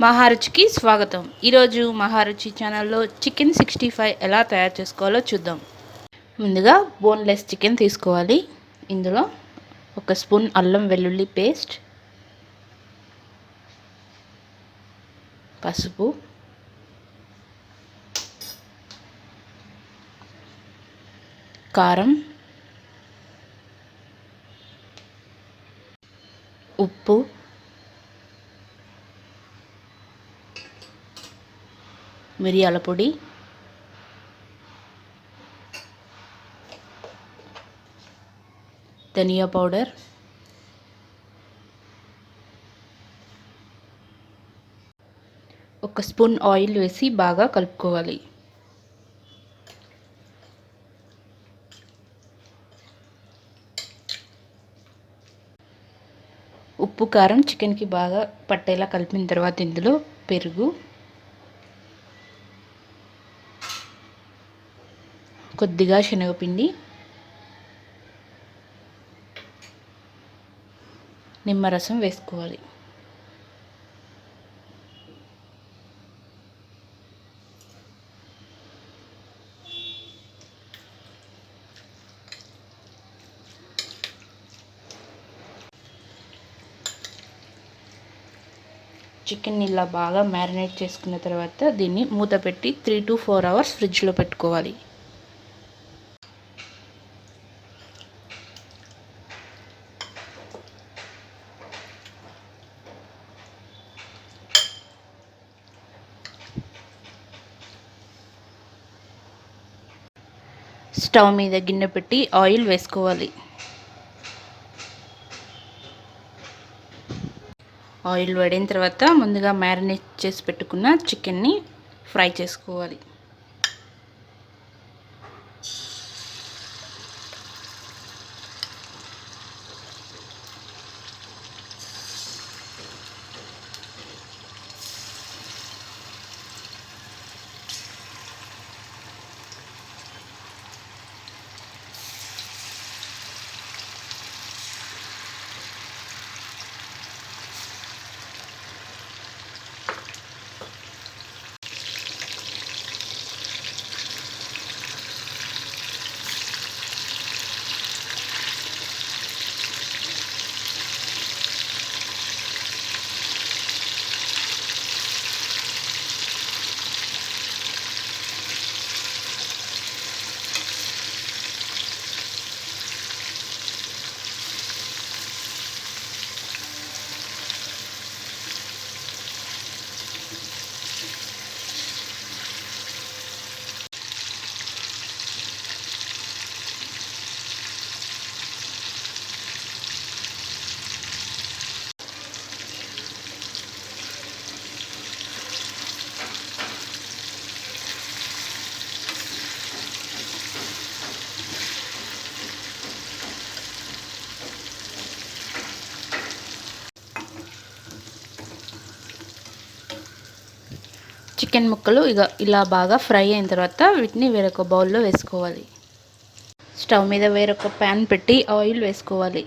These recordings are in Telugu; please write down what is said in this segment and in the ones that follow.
మహారుచికి స్వాగతం. ఈరోజు మహారుచి ఛానల్లో చికెన్ 65 ఎలా తయారు చేసుకోవాలో చూద్దాం. ముందుగా బోన్లెస్ చికెన్ తీసుకోవాలి. ఇందులో 1 స్పూన్ అల్లం వెల్లుల్లి పేస్ట్, పసుపు, కారం, ఉప్పు, మిరియాల పొడి, ధనియా పౌడర్, ఒక స్పూన్ ఆయిల్ వేసి బాగా కలుపుకోవాలి. ఉప్పు కారం చికెన్కి బాగా పట్టేలా కలిపిన తర్వాత ఇందులో పెరుగు, కొద్దిగా శనగపిండి, నిమ్మరసం వేసుకోవాలి. చికెన్ ఇలా బాగా మ్యారినేట్ చేసుకున్న తర్వాత దీన్ని మూత పెట్టి 3 to 4 అవర్స్ ఫ్రిడ్జ్లో పెట్టుకోవాలి. స్టవ్ మీద గిన్నె పెట్టి ఆయిల్ వేసుకోవాలి. ఆయిల్ వేడిన తర్వాత ముందుగా మ్యారినేట్ చేసి పెట్టుకున్న చికెన్ని ఫ్రై చేసుకోవాలి. చికెన్ ముక్కలు ఇలా బాగా ఫ్రై అయిన తర్వాత వీటిని వేరొక బౌల్లో వేసుకోవాలి. స్టవ్ మీద వేరొక ప్యాన్ పెట్టి ఆయిల్ వేసుకోవాలి.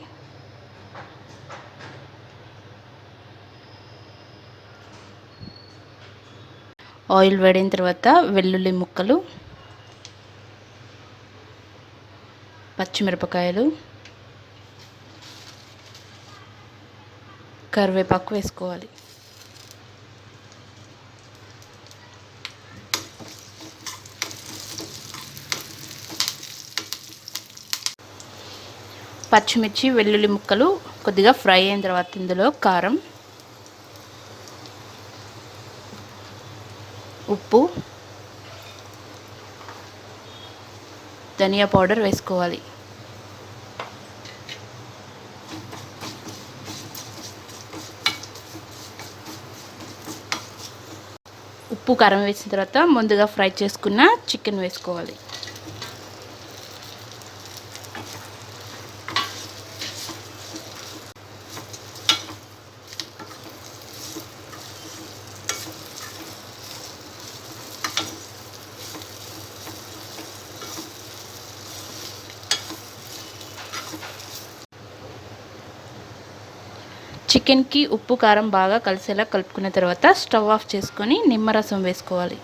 ఆయిల్ వేడిన తర్వాత వెల్లుల్లి ముక్కలు, పచ్చిమిరపకాయలు, కరివేపాకు వేసుకోవాలి. పచ్చిమిర్చి, వెల్లుల్లి ముక్కలు కొద్దిగా ఫ్రై అయిన తర్వాత ఇందులో కారం, ఉప్పు, ధనియా పౌడర్ వేసుకోవాలి. ఉప్పు కారం వేసిన తర్వాత ముందుగా ఫ్రై చేసుకున్న చికెన్ వేసుకోవాలి. చికెన్కి ఉప్పు కారం బాగా కలిసేలా కలుపుకున్న తర్వాత స్టవ్ ఆఫ్ చేసుకొని నిమ్మరసం వేసుకోవాలి.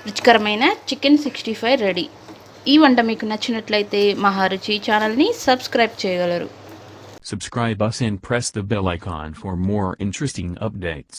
రుచికరమైన చికెన్ 65 రెడీ. ఈ వంట మీకు నచ్చినట్లయితే మహారుచి ఛానల్ని సబ్స్క్రైబ్ చేయగలరు. Subscribe us and press the bell icon for more interesting updates.